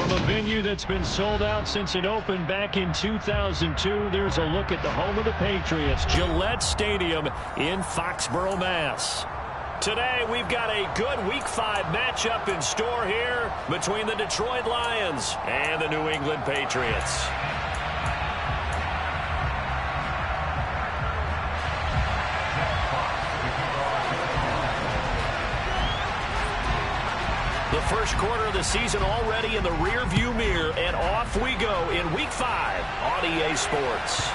From a venue that's been sold out since it opened back in 2002, there's a look at the home of the Patriots, Gillette Stadium in Foxborough, Mass. Today, we've got a good Week 5 matchup in store here between the Detroit Lions and the New England Patriots. The first quarter of the season already in the rear-view mirror, and off we go in Week 5 on EA Sports.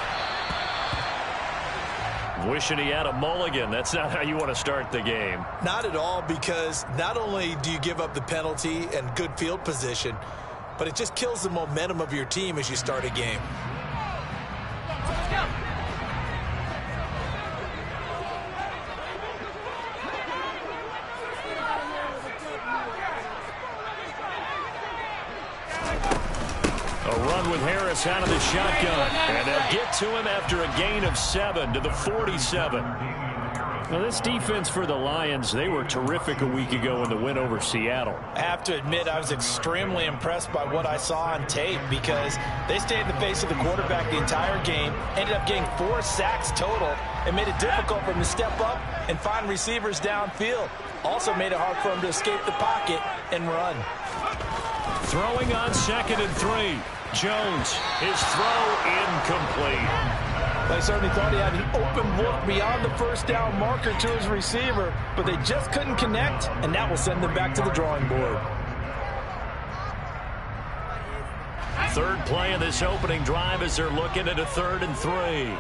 Wishing he had a mulligan. That's not how you want to start the game. Not at all, because not only do you give up the penalty and good field position, but it just kills the momentum of your team as you start a game. With Harris out of the shotgun, and they'll get to him after a gain of 7 to the 47. Now, this defense for the Lions, they were terrific a week ago in the win over Seattle. I have to admit, I was extremely impressed by what I saw on tape, because they stayed in the face of the quarterback the entire game, ended up getting 4 sacks total, and made it difficult for him to step up and find receivers downfield. Also made it hard for him to escape the pocket and run. Throwing on 2nd and 3. Jones, his throw incomplete. They certainly thought he had an open look beyond the first down marker to his receiver, but they just couldn't connect, and that will send them back to the drawing board. Third play of this opening drive as they're looking at a 3rd and 3.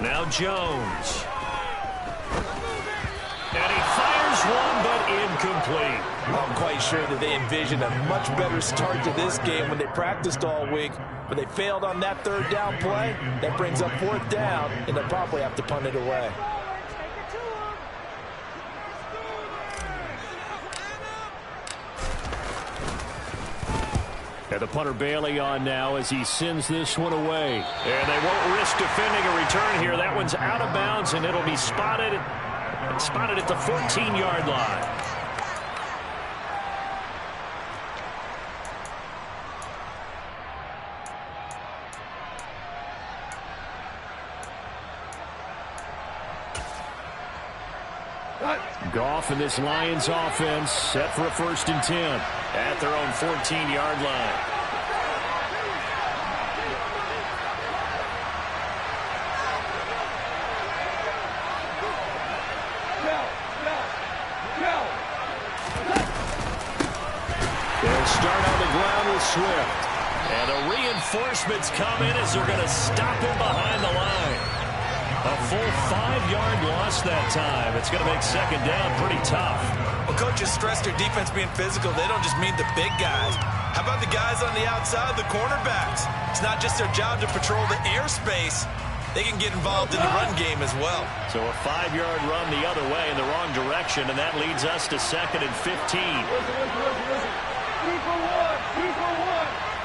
Now Jones. And he fires one, but incomplete. I'm quite sure that they envisioned a much better start to this game when they practiced all week, but they failed on that 3rd down play. That brings up 4th down, and they'll probably have to punt it away. And the punter Bailey on now as he sends this one away. And they won't risk defending a return here. That one's out of bounds, and it'll be spotted at the 14-yard line. Goff and this Lions offense set for a 1st and 10 at their own 14-yard line. They'll start on the ground with Swift. And the reinforcements come in as they're going to stop him behind the line. A full 5-yard loss that time. It's going to make 2nd down pretty tough. Well, coaches stress their defense being physical. They don't just mean the big guys. How about the guys on the outside, the cornerbacks? It's not just their job to patrol the airspace. They can get involved in the run game as well. So a 5-yard run the other way in the wrong direction, and that leads us to 2nd and 15. Listen. 2 for 1. 2 for 1.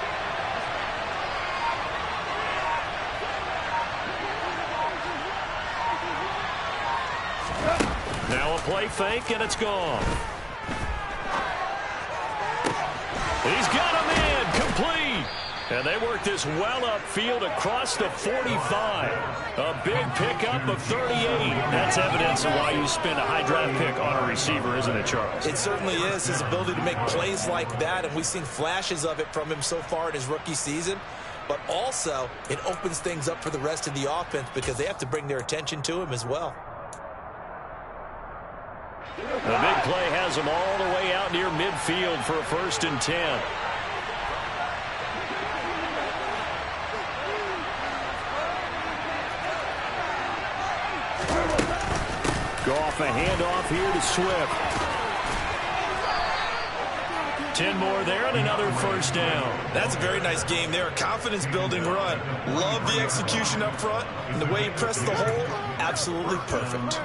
Now a play fake, and it's gone. He's got him in, complete. And they work this well upfield across the 45. A big pickup of 38. That's evidence of why you spend a high draft pick on a receiver, isn't it, Charles? It certainly is. His ability to make plays like that, and we've seen flashes of it from him so far in his rookie season. But also, it opens things up for the rest of the offense because they have to bring their attention to him as well. The big play has him all the way out near midfield for a 1st and 10. Goff a handoff here to Swift. 10 more there and another 1st down. That's a very nice game there. Confidence-building run. Love the execution up front. And the way he pressed the hole, absolutely perfect.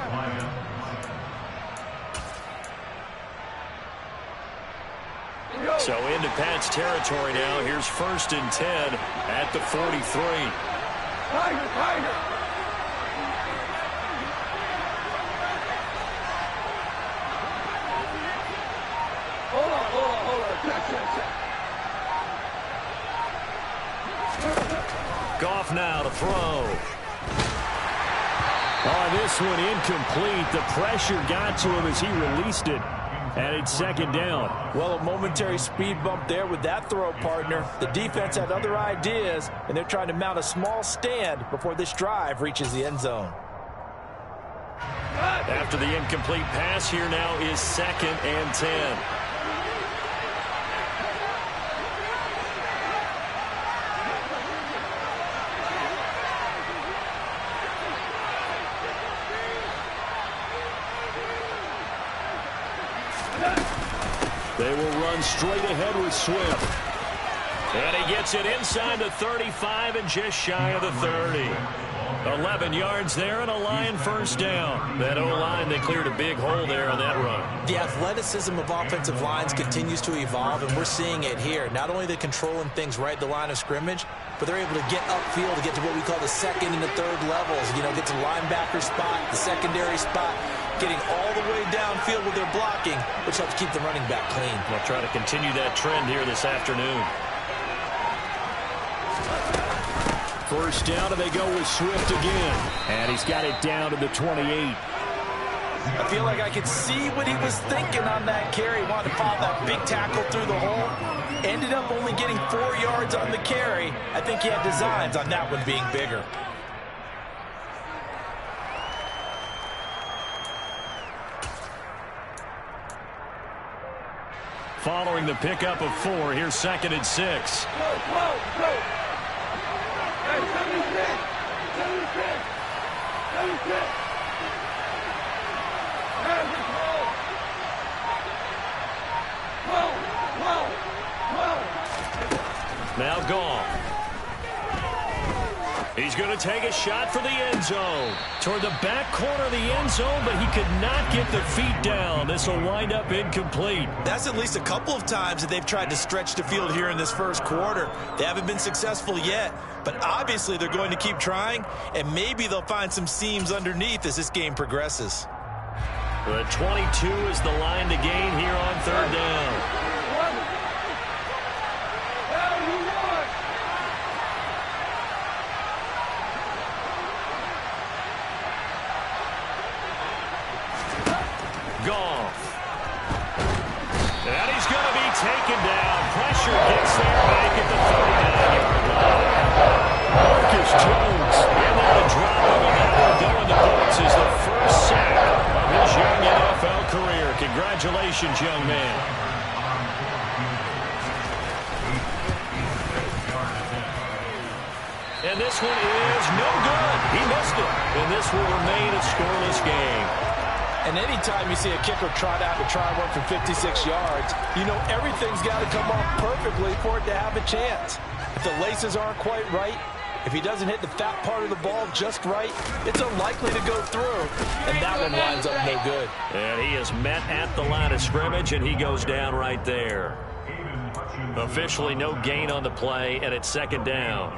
So into Pat's territory now. Here's 1st and 10 at the 43. Tiger. now to throw. Oh, this one incomplete. The pressure got to him as he released it. And it's second down. Well, a momentary speed bump there with that throw, partner. The defense had other ideas, and they're trying to mount a small stand before this drive reaches the end zone. After the incomplete pass, here now is 2nd and 10. They will run straight ahead with Swift. And he gets it inside the 35 and just shy of the 30. 11 yards there and a Lion first down. That O-line, they cleared a big hole there on that run. The athleticism of offensive lines continues to evolve, and we're seeing it here. Not only are they controlling things right at the line of scrimmage, but they're able to get upfield to get to what we call the second and the third levels. You know, get to the linebacker spot, the secondary spot, getting all the way downfield with their blocking, which helps keep the running back clean. They'll try to continue that trend here this afternoon. First down, and they go with Swift again. And he's got it down to the 28. I feel like I could see what he was thinking on that carry. He wanted to follow that big tackle through the hole. Ended up only getting 4 yards on the carry. I think he had designs on that one being bigger. Following the pickup of 4, here's 2nd and 6. Go. Hey, 76. Now gone. He's going to take a shot for the end zone. Toward the back corner of the end zone, but he could not get the feet down. This will wind up incomplete. That's at least a couple of times that they've tried to stretch the field here in this first quarter. They haven't been successful yet, but obviously they're going to keep trying, and maybe they'll find some seams underneath as this game progresses. The 22 is the line to gain here on 3rd down. Taken down. Pressure gets there back at the 39-yard line. Marcus Jones in there to drop him, and that will go in the books as the first sack of his young NFL career. Congratulations, young man. And this one is no good. He missed it. And this will remain a scoreless game. And anytime you see a kicker trot out to try one for 56 yards, you know everything's got to come off perfectly for it to have a chance. If the laces aren't quite right, if he doesn't hit the fat part of the ball just right, it's unlikely to go through. And that one winds up no good. And he is met at the line of scrimmage, and he goes down right there. Officially no gain on the play, and it's 2nd down.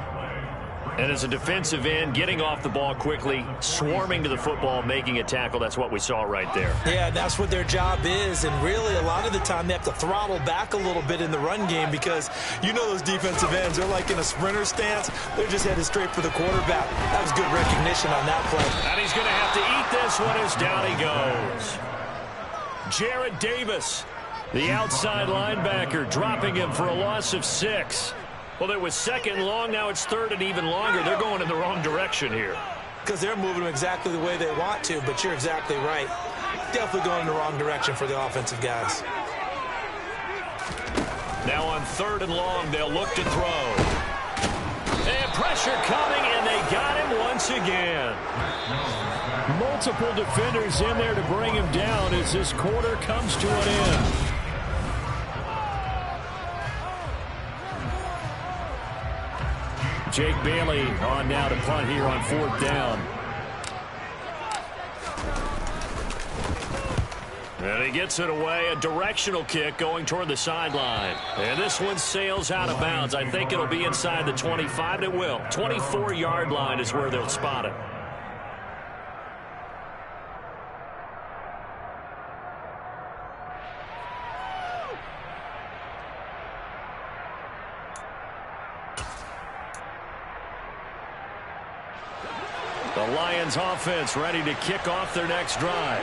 And as a defensive end, getting off the ball quickly, swarming to the football, making a tackle, that's what we saw right there. Yeah, that's what their job is. And really, a lot of the time, they have to throttle back a little bit in the run game because you know those defensive ends, they're like in a sprinter stance. They're just headed straight for the quarterback. That was good recognition on that play. And he's going to have to eat this one as down he goes. Jared Davis, the outside linebacker, dropping him for a loss of 6. Well, it was 2nd long. Now it's 3rd and even longer. They're going in the wrong direction here. Because they're moving them exactly the way they want to, but you're exactly right. Definitely going in the wrong direction for the offensive guys. Now on 3rd and long, they'll look to throw. And pressure coming, and they got him once again. Multiple defenders in there to bring him down as this quarter comes to an end. Jake Bailey on now to punt here on 4th down. And he gets it away, a directional kick going toward the sideline. And this one sails out of bounds. I think it'll be inside the 25, and it will. 24-yard line is where they'll spot it. The Lions offense ready to kick off their next drive.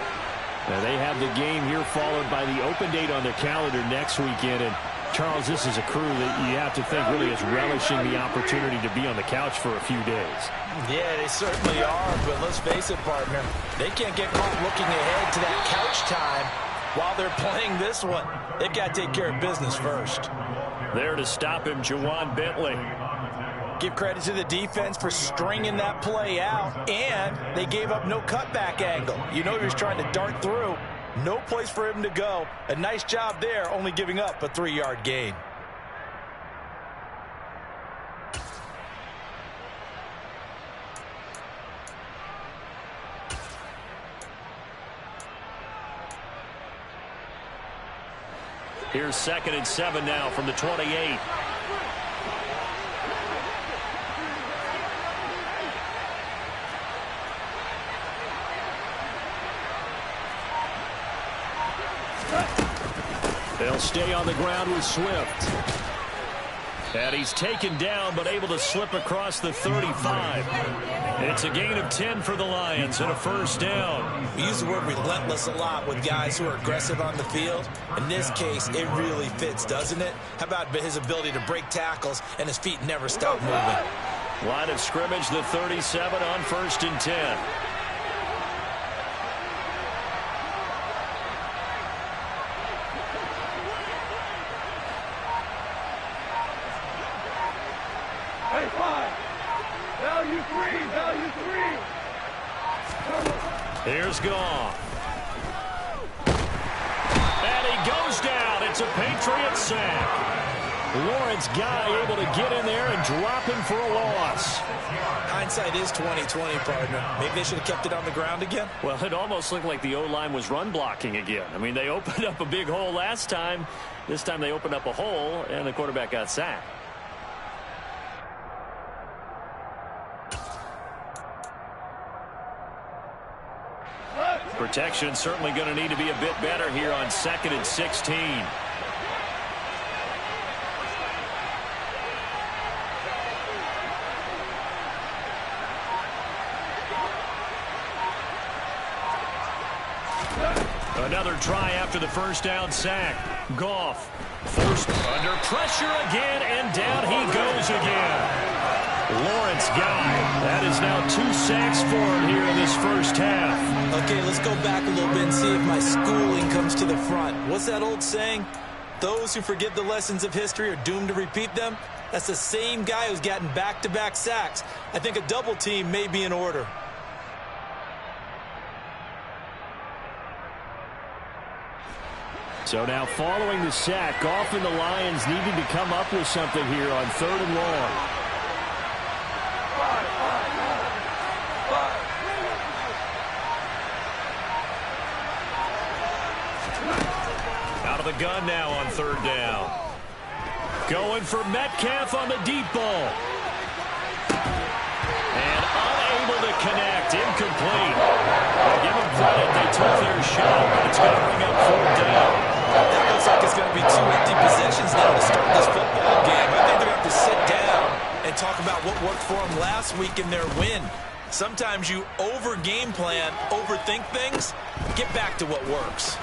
Now they have the game here followed by the open date on their calendar next weekend. And Charles, this is a crew that you have to think really is relishing the opportunity to be on the couch for a few days. Yeah, they certainly are, but let's face it, partner. They can't get caught looking ahead to that couch time while they're playing this one. They've got to take care of business first. There to stop him, Juwan Bentley. Give credit to the defense for stringing that play out, and they gave up no cutback angle. You know he was trying to dart through. No place for him to go. A nice job there, only giving up a 3-yard gain. Here's 2nd and 7 now from the 28. They'll stay on the ground with Swift. And he's taken down, but able to slip across the 35. It's a gain of 10 for the Lions and a first down. We use the word relentless a lot with guys who are aggressive on the field. In this case, it really fits, doesn't it? How about his ability to break tackles and his feet never stop moving? Line of scrimmage, the 37 on 1st and 10. Here's Goff. And he goes down. It's a Patriots sack. Lawrence Guy able to get in there and drop him for a loss. Hindsight is 20/20, partner. Maybe they should have kept it on the ground again. Well, it almost looked like the O-line was run blocking again. I mean, they opened up a big hole last time. This time they opened up a hole, and the quarterback got sacked. Protection certainly going to need to be a bit better here on 2nd and 16. Another try after the first down sack. Goff forced under pressure again, and down he goes again. Lawrence Guy, that is now 2 sacks for him here in this first half. Okay, let's go back a little bit and see if my schooling comes to the front. What's that old saying? Those who forget the lessons of history are doomed to repeat them. That's the same guy who's gotten back-to-back sacks. I think a double team may be in order. So now following the sack, Goff and the Lions needing to come up with something here on 3rd and long. Out of the gun now on 3rd down. Going for Metcalf on the deep ball. And unable to connect. Incomplete. Well, give them credit. They took their shot, but it's going to bring up 4th down. That looks like it's going to be 2 empty possessions now to start this football game. I think they're going to have to sit down and talk about what worked for them last week in their win. Sometimes you over-game plan, overthink things. Get back to what works.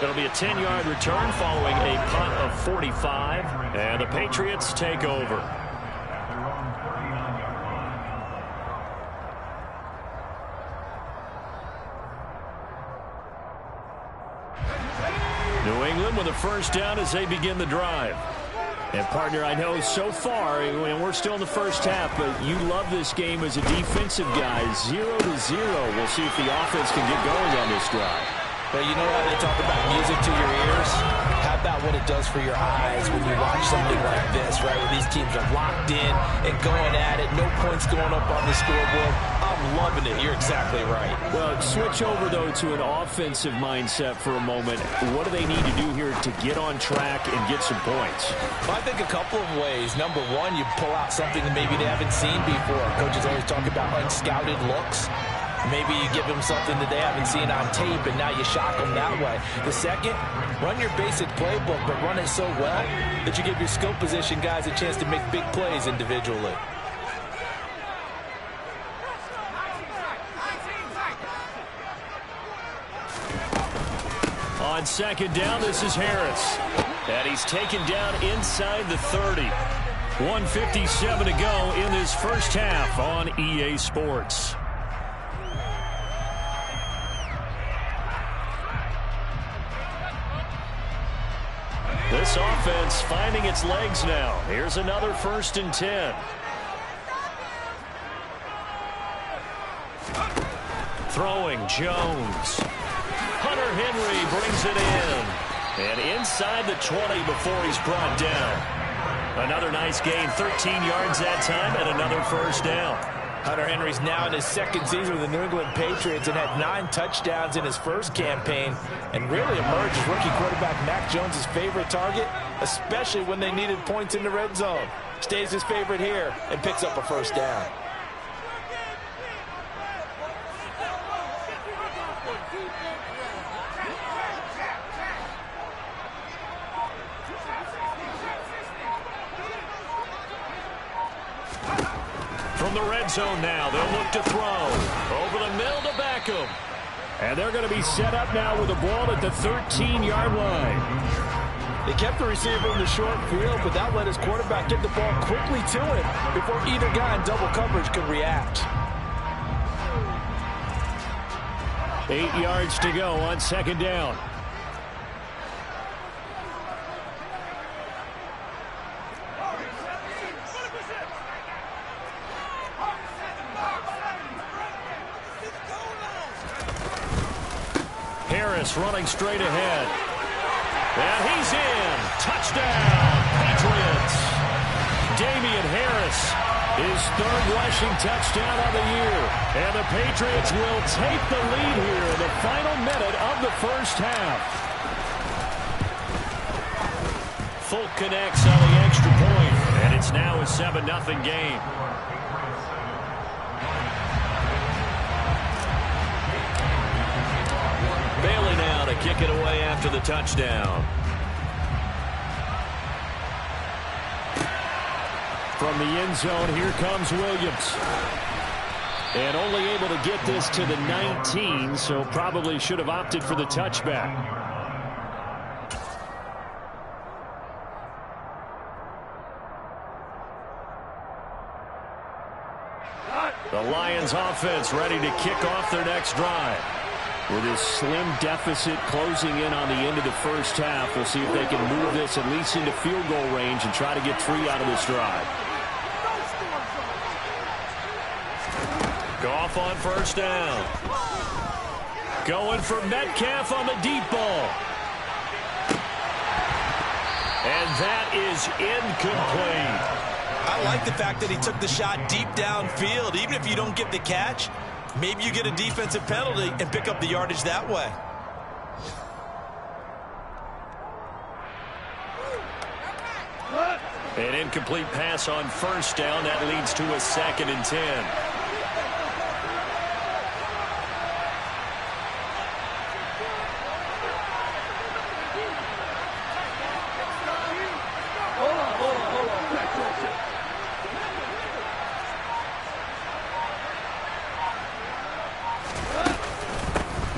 It'll be a 10-yard return following a punt of 45, and the Patriots take over. New England with a first down as they begin the drive. And, partner, I know so far, and we're still in the first half, but you love this game as a defensive guy. 0-0. We'll see if the offense can get going on this drive. Well, you know how they talk about music to your ears? How about what it does for your eyes when you watch something like this, right? Where these teams are locked in and going at it. No points going up on the scoreboard. I'm loving it. You're exactly right. Well, switch over, though, to an offensive mindset for a moment. What do they need to do here to get on track and get some points? Well, I think a couple of ways. Number one, you pull out something that maybe they haven't seen before. Coaches always talk about unscouted looks. Maybe you give them something that they haven't seen on tape, and now you shock them that way. The second, run your basic playbook, but run it so well that you give your skill position guys a chance to make big plays individually. On second down, this is Harris. And he's taken down inside the 30. 1:57 to go in this first half on EA Sports. This offense finding its legs now. Here's another 1st and 10. Throwing Jones. Hunter Henry brings it in. And inside the 20 before he's brought down. Another nice gain, 13 yards that time, and another 1st down. Hunter Henry's now in his 2nd season with the New England Patriots and had 9 touchdowns in his first campaign and really emerged as rookie quarterback Mac Jones' favorite target, especially when they needed points in the red zone. Stays his favorite here and picks up a 1st down. From the red zone now, they'll look to throw. Over the middle to Beckham. And they're going to be set up now with the ball at the 13-yard line. They kept the receiver in the short field, but that let his quarterback get the ball quickly to him before either guy in double coverage could react. 8 yards to go on second down. Harris running straight ahead. And he's in. Touchdown, Patriots. Damian Harris, his 3rd rushing touchdown of the year. And the Patriots will take the lead here in the final minute of the first half. Folk connects on the extra point, and it's now a 7-0 game. Bailey now to kick it away after the touchdown. From the end zone, here comes Williams. And only able to get this to the 19, so probably should have opted for the touchback. The Lions offense ready to kick off their next drive. With his slim deficit closing in on the end of the first half, we'll see if they can move this at least into field goal range and try to get 3 out of this drive. Goff on 1st down. Going for Metcalf on the deep ball. And that is incomplete. I like the fact that he took the shot deep downfield. Even if you don't get the catch, maybe you get a defensive penalty and pick up the yardage that way. An incomplete pass on 1st down. That leads to a 2nd and 10.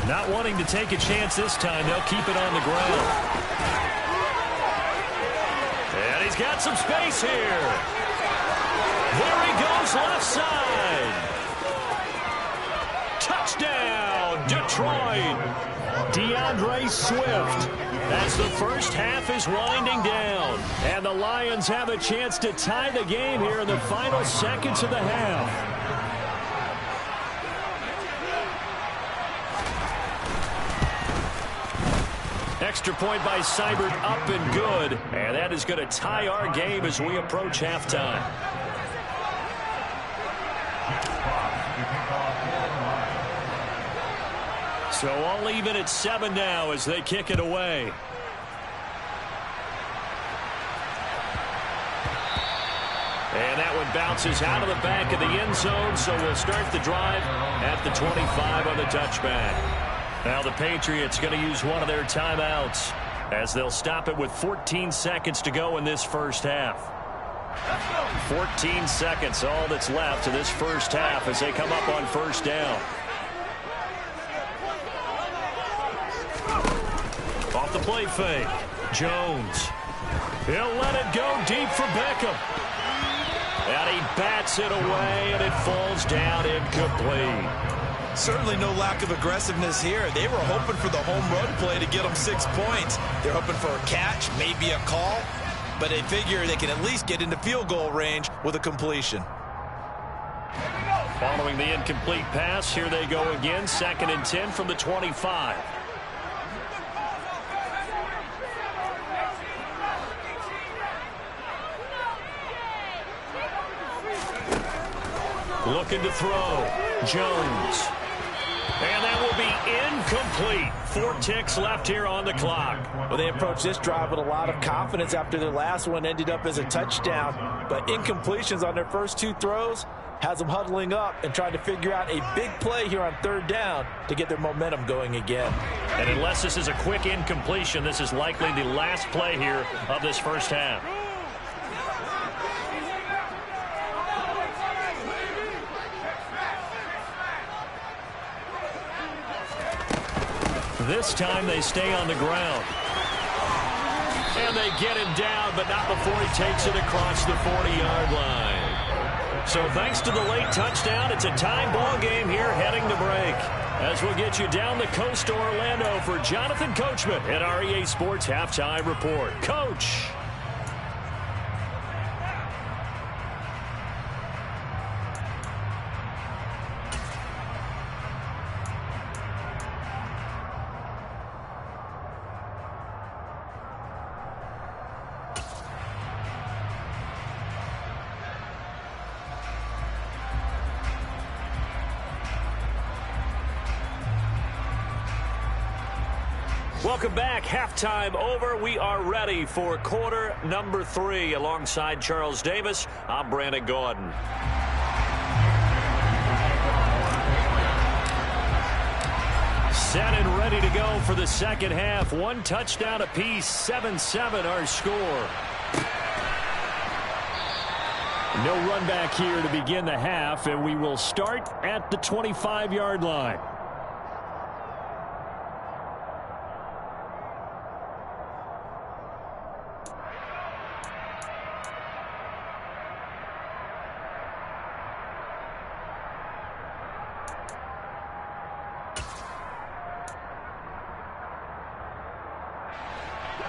Not wanting to take a chance this time, they'll keep it on the ground. And he's got some space here. There he goes left side. Touchdown, Detroit. DeAndre Swift as the first half is winding down. And the Lions have a chance to tie the game here in the final seconds of the half. Extra point by Seibert, up and good. And that is going to tie our game as we approach halftime. So all even at 7 now as they kick it away. And that one bounces out of the back of the end zone, so we'll start the drive at the 25 on the touchback. Now the Patriots going to use one of their timeouts as they'll stop it with 14 seconds to go in this first half. 14 seconds, all that's left to this first half as they come up on 1st down. Off the play fake. Jones. He'll let it go deep for Beckham. And he bats it away, and it falls down incomplete. Certainly no lack of aggressiveness here. They were hoping for the home run play to get them 6 points. They're hoping for a catch, maybe a call, but they figure they can at least get into field goal range with a completion. Following the incomplete pass, here they go again. 2nd and 10 from the 25. Looking to throw. Jones. And that will be incomplete. 4 ticks left here on the clock. Well, they approached this drive with a lot of confidence after their last one ended up as a touchdown. But incompletions on their first 2 throws has them huddling up and trying to figure out a big play here on 3rd down to get their momentum going again. And unless this is a quick incompletion, this is likely the last play here of this first half. This time they stay on the ground. And they get him down, but not before he takes it across the 40-yard line. So thanks to the late touchdown, it's a tie ball game here heading to break. As we'll get you down the coast to Orlando for Jonathan Coachman at our EA Sports Halftime Report. Coach. Welcome back. Halftime over. We are ready for quarter number 3. Alongside Charles Davis, I'm Brandon Gordon. Set and ready to go for the second half. 1 touchdown apiece. 7-7 our score. No run back here to begin the half, and we will start at the 25-yard line.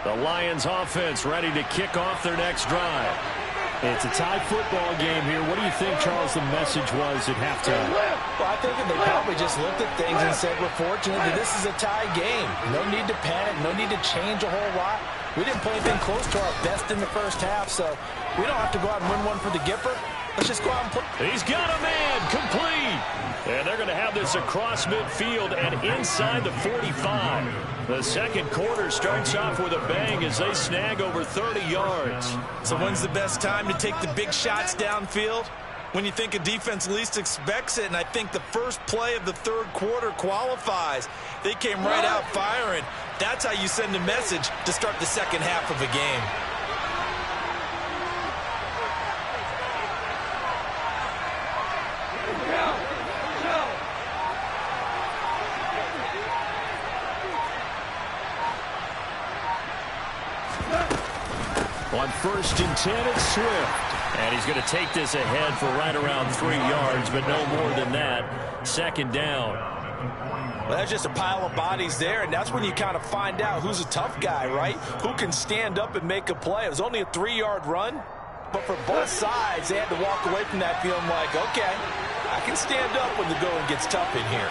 The Lions offense ready to kick off their next drive. It's a tie football game here. What do you think, Charles, the message was at halftime? Well, I think they probably just looked at things and said, we're fortunate that this is a tie game. No need to panic. No need to change a whole lot. We didn't play anything close to our best in the first half, so we don't have to go out and win one for the Gipper. Let's just go out and play. He's got a man. Complete. And they're going to have this across midfield and inside the 45. The second quarter starts off with a bang as they snag over 30 yards. So when's the best time to take the big shots downfield? When you think a defense least expects it, and I think the first play of the 3rd quarter qualifies. They came right out firing. That's how you send a message to start the second half of a game. On 1st and 10, it's Swift. And he's going to take this ahead for right around 3 yards, but no more than that. 2nd down. Well, that's just a pile of bodies there, and that's when you kind of find out who's a tough guy, right? Who can stand up and make a play. It was only a 3-yard run, but for both sides, they had to walk away from that feeling like, okay, I can stand up when the going gets tough in here.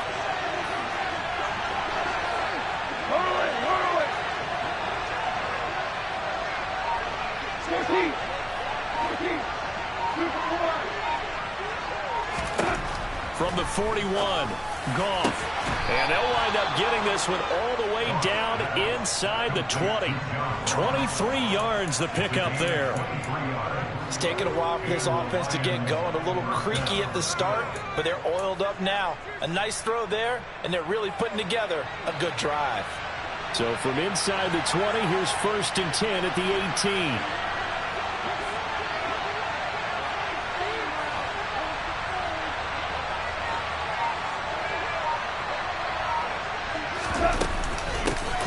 From the 41, Goff. And they'll wind up getting this one all the way down inside the 20. 23 yards the pickup there. It's taken a while for this offense to get going. A little creaky at the start, but they're oiled up now. A nice throw there, and they're really putting together a good drive. So from inside the 20, here's 1st and 10 at the 18.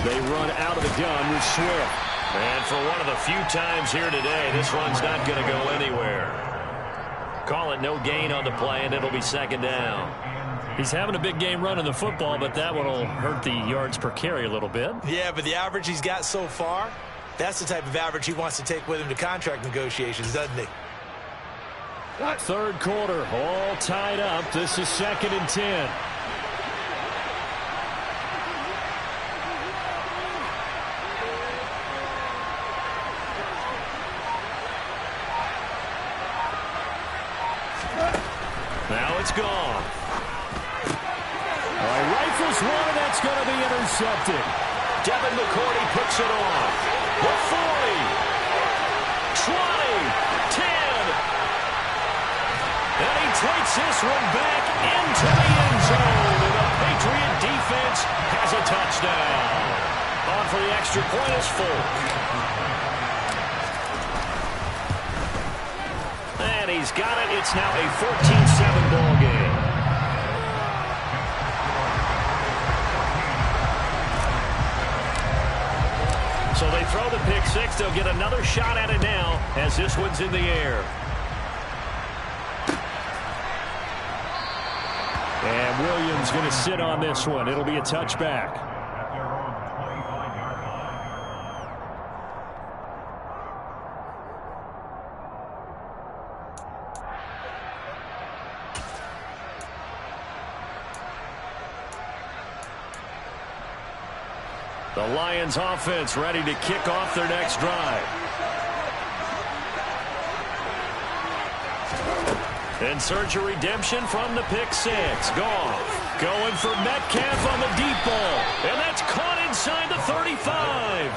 They run out of the gun with Swift. And for one of the few times here today, this run's not going to go anywhere. Call it no gain on the play, and it'll be second down. He's having a big game running the football, but that one will hurt the yards per carry a little bit. Yeah, but the average he's got so far, that's the type of average he wants to take with him to contract negotiations, doesn't he? Third quarter, all tied up. This is 2nd and 10. Now it's gone. Rifles one, and that's going to be intercepted. Devin McCourty puts it on. The 40, 20, 10. And he takes this one back into the end zone. And the Patriot defense has a touchdown. On for the extra point is Folk. And he's got it. It's now a 14-7 ball game. So they throw the pick six. They'll get another shot at it now as this one's in the air. And Williams going to sit on this one. It'll be a touchback. The Lions offense ready to kick off their next drive. In search of redemption from the pick six. Goff going for Metcalf on the deep ball. And that's caught inside the 35.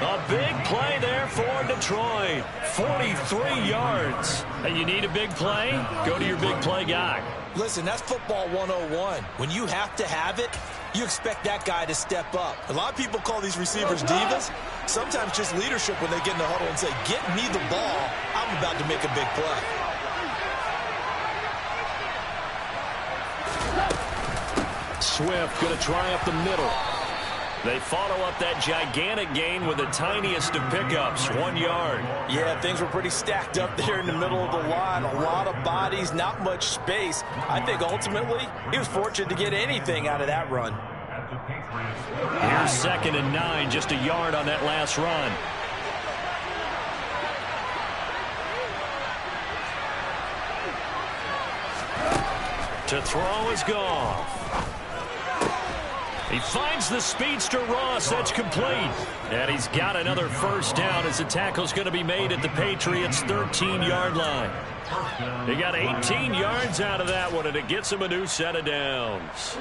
A big play there for Detroit. 43 yards. And you need a big play? Go to your big play guy. Listen, that's football 101. When you have to have it, you expect that guy to step up. A lot of people call these receivers divas. Sometimes just leadership when they get in the huddle and say, get me the ball. I'm about to make a big play. Swift going to try up the middle. They follow up that gigantic gain with the tiniest of pickups, 1 yard. Yeah, things were pretty stacked up there in the middle of the line. A lot of bodies, not much space. I think ultimately he was fortunate to get anything out of that run. Here's 2nd and 9, just a yard on that last run. To throw is Goff. He finds the speedster Ross. That's complete. And he's got another first down as the tackle's going to be made at the Patriots' 13-yard line. He got 18 yards out of that one, and it gets him a new set of downs.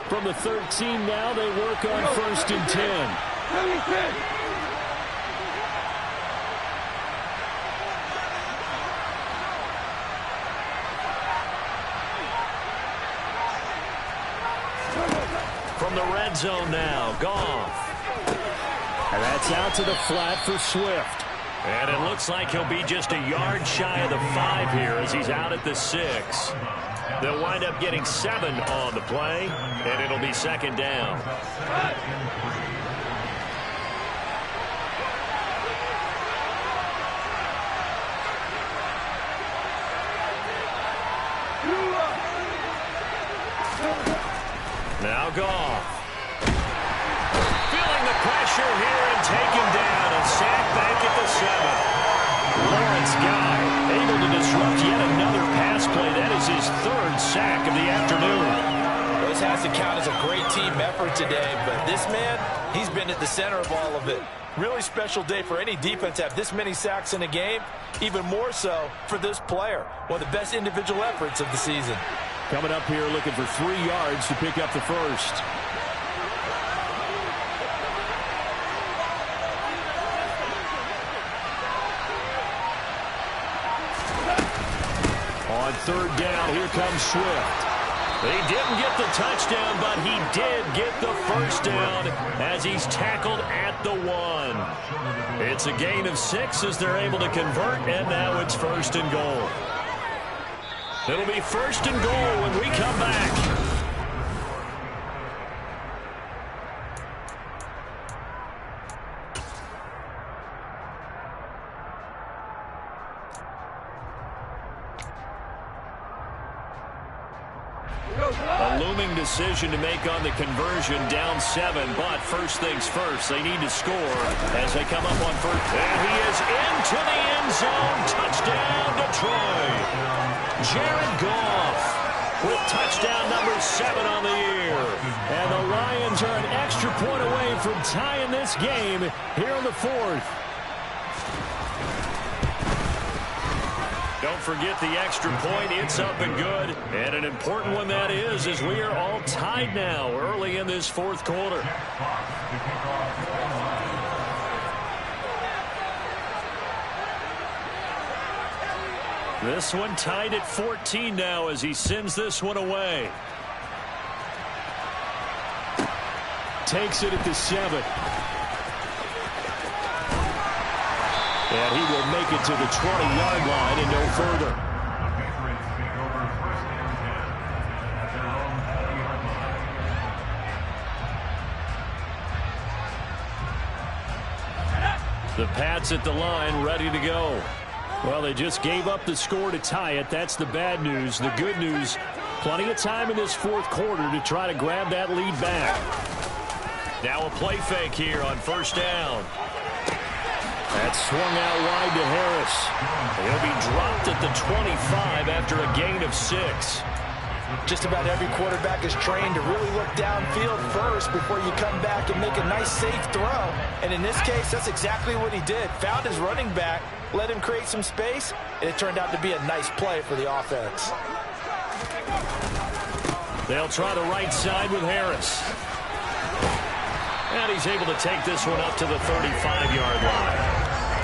From the 13 now, they work on 1st and 10. From the red zone now, Goff. And that's out to the flat for Swift. And it looks like he'll be just a yard shy of the 5 here as he's out at the 6. They'll wind up getting 7 on the play, and it'll be 2nd down. Now Goff. Feeling the pressure here and taken down and sacked back at the 7. Lawrence Guy able to disrupt yet another pass play. That is his 3rd sack of the afternoon. This has to count as a great team effort today, but this man, he's been at the center of all of it. Really special day for any defense to have this many sacks in a game, even more so for this player. One of the best individual efforts of the season. Coming up here looking for 3 yards to pick up the first. On 3rd down, here comes Swift. He didn't get the touchdown, but he did get the first down as he's tackled at the 1. It's a gain of 6 as they're able to convert, and now it's 1st and goal. It'll be 1st and goal when we come back. A looming decision to make on the conversion, down 7, but first things first, they need to score as they come up on first. And he is into the end zone. Touchdown, Detroit. Jared Goff with touchdown number 7 on the year. And the Lions are an extra point away from tying this game here in the 4th. Don't forget the extra point. It's up and good. And an important one that is, as we are all tied now early in this 4th quarter. This one tied at 14 now as he sends this one away. Takes it at the 7. And he will make it to the 20-yard line and no further. The Pats at the line, ready to go. Well, they just gave up the score to tie it. That's the bad news. The good news, plenty of time in this 4th quarter to try to grab that lead back. Now a play fake here on first down. That's swung out wide to Harris. He'll be dropped at the 25 after a gain of 6. Just about every quarterback is trained to really look downfield first before you come back and make a nice, safe throw. And in this case, that's exactly what he did. Found his running back, let him create some space, and it turned out to be a nice play for the offense. They'll try the right side with Harris. And he's able to take this one up to the 35-yard line.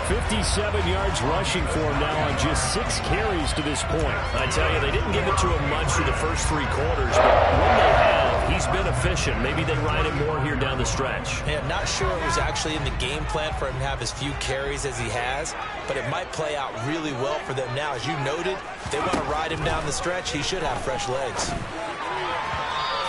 57 yards rushing for him now on just 6 carries to this point. I tell you, they didn't give it to him much through the first 3 quarters, but when they have, he's been efficient. Maybe they ride him more here down the stretch. Yeah, I'm not sure it was actually in the game plan for him to have as few carries as he has, but it might play out really well for them now. As you noted, if they want to ride him down the stretch, he should have fresh legs.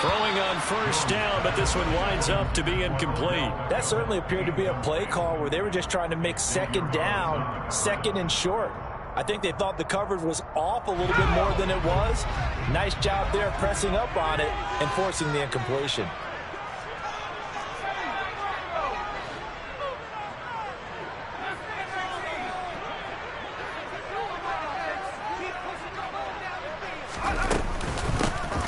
Throwing on first down, but this one winds up to be incomplete. That certainly appeared to be a play call where they were just trying to make second down, 2nd and short. I think they thought the coverage was off a little bit more than it was. Nice job there pressing up on it and forcing the incompletion.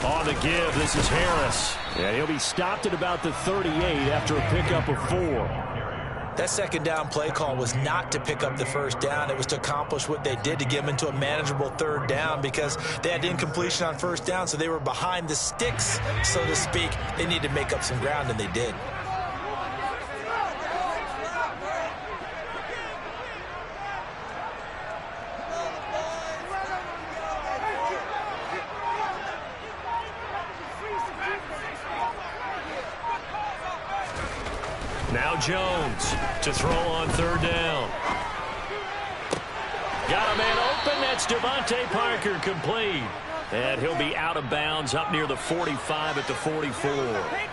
On the give, this is Harris. And he'll be stopped at about the 38 after a pickup of 4. That second down play call was not to pick up the first down. It was to accomplish what they did to get them into a manageable 3rd down because they had incompletion on first down, so they were behind the sticks, so to speak. They needed to make up some ground, and they did. Now Jones to throw on 3rd down. Got a man open. That's Devontae Parker, complete. And he'll be out of bounds up near the 45 at the 44.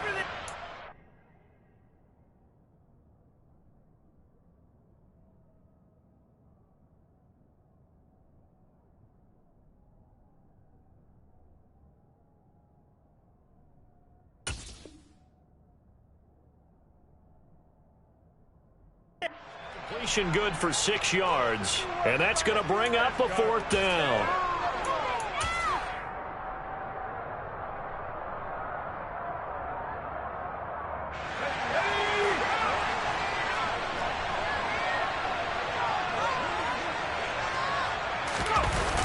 Completion good for 6 yards, and that's going to bring up a 4th down.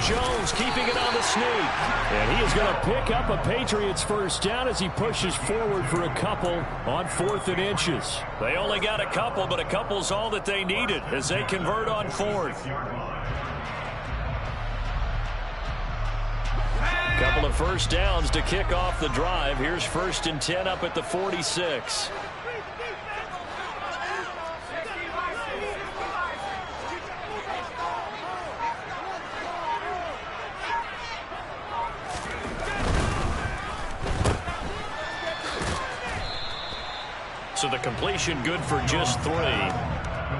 Jones keeping it on the sneak. And he is going to pick up a Patriots first down as he pushes forward for a couple on 4th and inches. They only got a couple, but a couple's all that they needed as they convert on 4th. Couple of first downs to kick off the drive. Here's 1st and 10 up at the 46. So the completion good for just 3.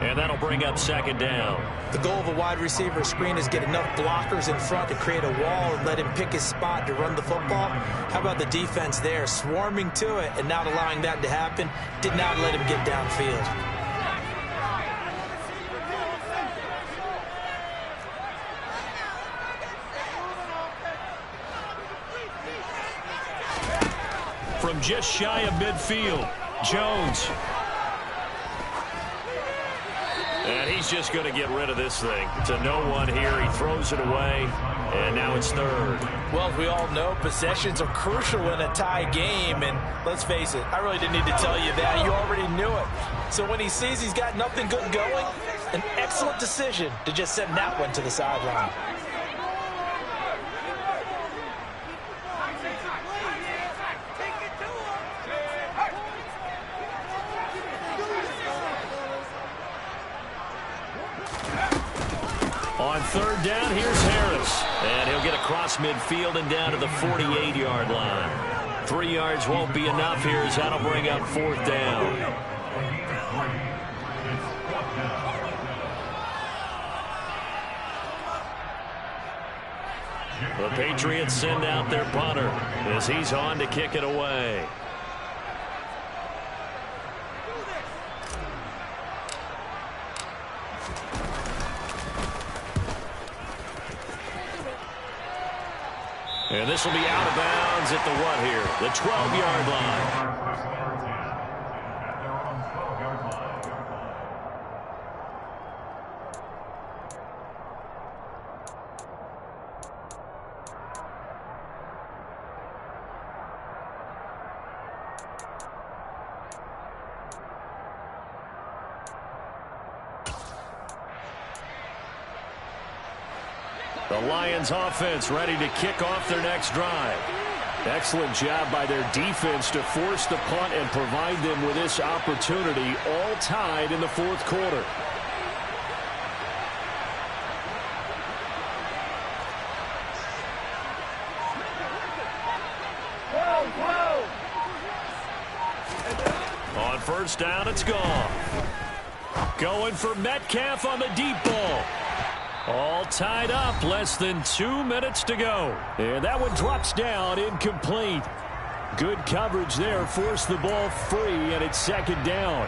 And that'll bring up second down. The goal of a wide receiver screen is get enough blockers in front to create a wall and let him pick his spot to run the football. How about the defense there, swarming to it and not allowing that to happen? Did not let him get downfield. From just shy of midfield, Jones. And he's just going to get rid of this thing. To no one here. He throws it away, and now it's third. Well, as we all know, possessions are crucial in a tie game, and let's face it, I really didn't need to tell you that. You already knew it. So when he sees he's got nothing good going, an excellent decision to just send that one to the sideline. On third down, here's Harris. And he'll get across midfield and down to the 48-yard line. 3 yards won't be enough here as that'll bring up fourth down. The Patriots send out their punter as he's on to kick it away. And this will be out of bounds at the what here? The 12-yard line. The Lions offense ready to kick off their next drive. Excellent job by their defense to force the punt and provide them with this opportunity, all tied in the fourth quarter. On first down, it's gone. Going for Metcalf on the deep ball. All tied up, less than 2 minutes to go. And that one drops down, incomplete. Good coverage there, forced the ball free, and it's second down.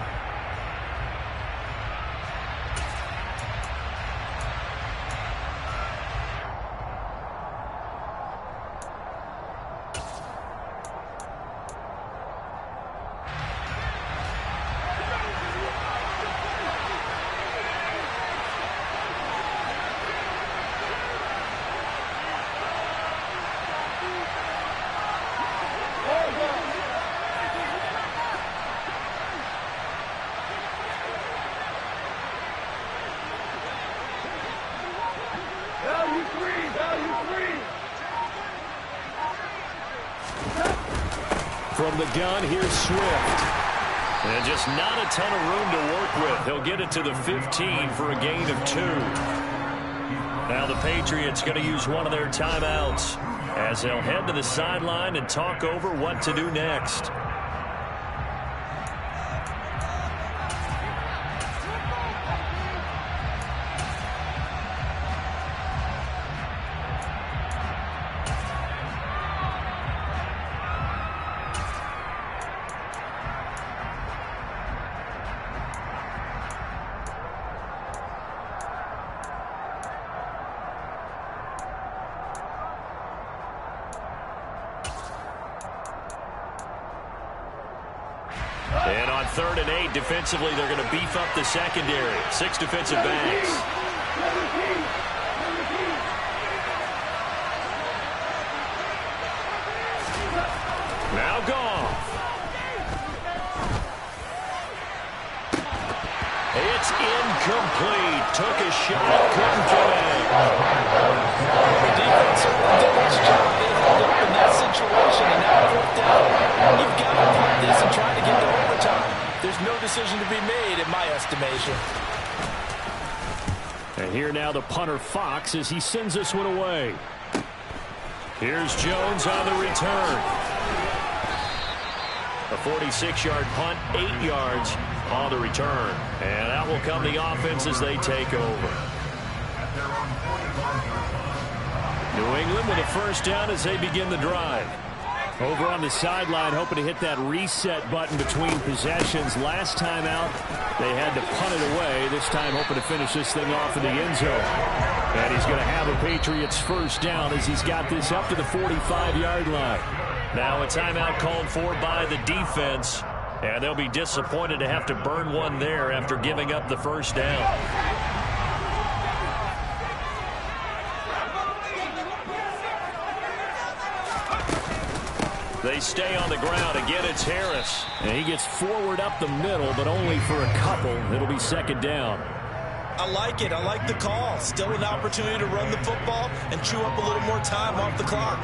From the gun, here's Swift. And just not a ton of room to work with. He'll get it to the 15 for a gain of 2. Now the Patriots going to use one of their timeouts as they'll head to the sideline and talk over what to do next. And on 3rd and 8, defensively, they're going to beef up the secondary. 6 defensive backs. Now Goff. It's incomplete. Took a shot, couldn't connect. The defense did its job. They held up in that situation, and now 4th down. You've got to punt this and try to get to overtime. There's no decision to be made, in my estimation. And here now the punter Fox as he sends this one away. Here's Jones on the return. A 46-yard punt, 8 yards. on the return. And out will come the offense as they take over. New England with a first down as they begin the drive. Over on the sideline, hoping to hit that reset button between possessions. Last time out, they had to punt it away. This time, hoping to finish this thing off in the end zone. And he's going to have a Patriots first down as he's got this up to the 45-yard line. Now a timeout called for by the defense. And they'll be disappointed to have to burn one there after giving up the first down. They stay on the ground. Again, it's Harris. And he gets forward up the middle, but only for a couple. It'll be second down. I like it. I like the call. Still an opportunity to run the football and chew up a little more time off the clock.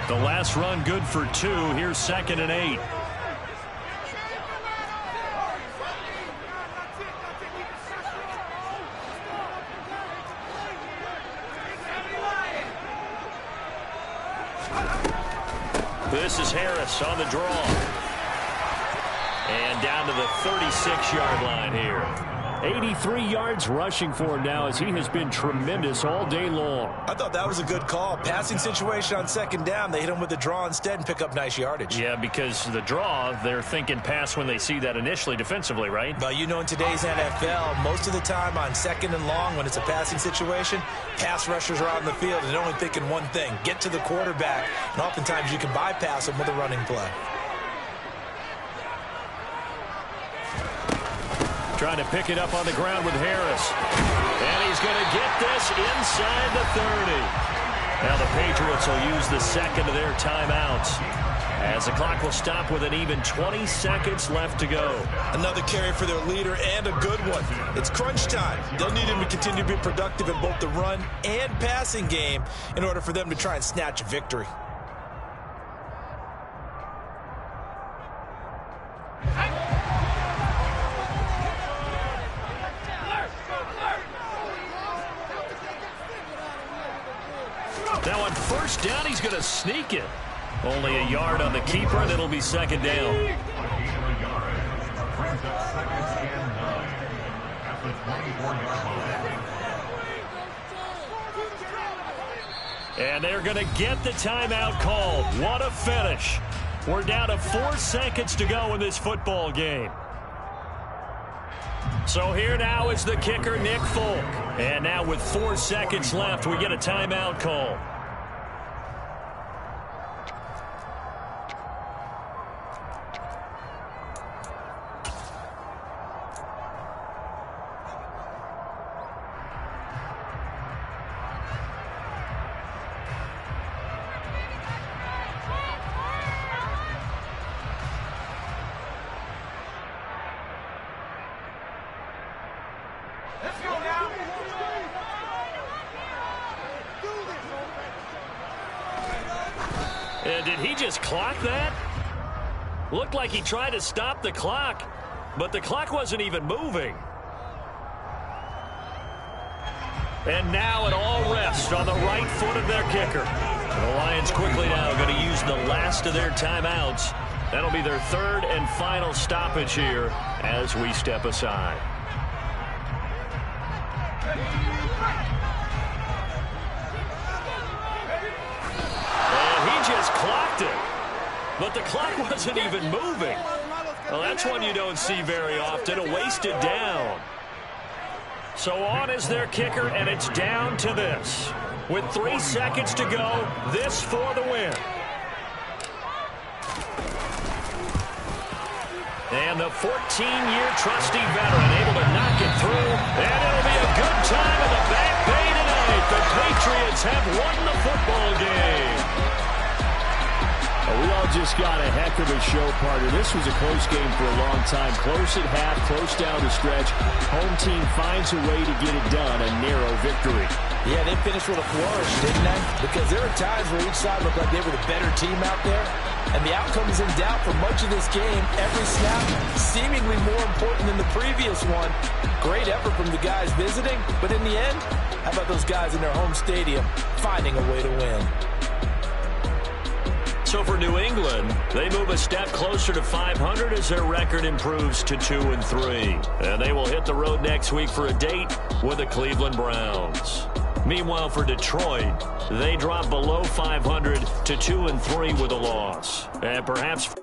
The last run good for 2. Here's 2nd and 8. This is Harris on the draw. And down to the 36-yard line here. 83 yards rushing for him now as he has been tremendous all day long. I thought that was a good call. Passing situation on second down. They hit him with the draw instead and pick up nice yardage. Yeah, because the draw, they're thinking pass when they see that initially defensively, right? But you know, in today's NFL, most of the time on second and long when it's a passing situation, pass rushers are out in the field and they're only thinking one thing, get to the quarterback. And oftentimes you can bypass them with a running play. Trying to pick it up on the ground with Harris. And he's going to get this inside the 30. Now the Patriots will use the second of their timeouts, as the clock will stop with an even 20 seconds left to go. Another carry for their leader and a good one. It's crunch time. They'll need him to continue to be productive in both the run and passing game in order for them to try and snatch a victory. Now on first down, he's going to sneak it. Only a yard on the keeper, and it'll be second down. And they're going to get the timeout called. What a finish. We're down to 4 seconds to go in this football game. So here now is the kicker, Nick Folk. And now with 4 seconds left, we get a timeout call. And did he just clock that? Looked like he tried to stop the clock, but the clock wasn't even moving. And now it all rests on the right foot of their kicker. The Lions quickly now going to use the last of their timeouts. That'll be their third and final stoppage here as we step aside. Clocked it, but the clock wasn't even moving. Well, that's one you don't see very often, a wasted down. So on is their kicker, and it's down to this. With 3 seconds to go, this for the win. And the 14-year trusty veteran able to knock it through, and it'll be a good time in the Back Bay tonight. The Patriots have won the football game. We all just got a heck of a show, partner. This was a close game for a long time. Close at half, close down the stretch. Home team finds a way to get it done, a narrow victory. Yeah, they finished with a flourish, didn't they? Because there are times where each side looked like they were the better team out there. And the outcome is in doubt for much of this game. Every snap seemingly more important than the previous one. Great effort from the guys visiting. But in the end, how about those guys in their home stadium finding a way to win? So for New England, they move a step closer to 500 as their record improves to 2-3. And they will hit the road next week for a date with the Cleveland Browns. Meanwhile, for Detroit, they drop below 500 to 2-3 with a loss. And perhaps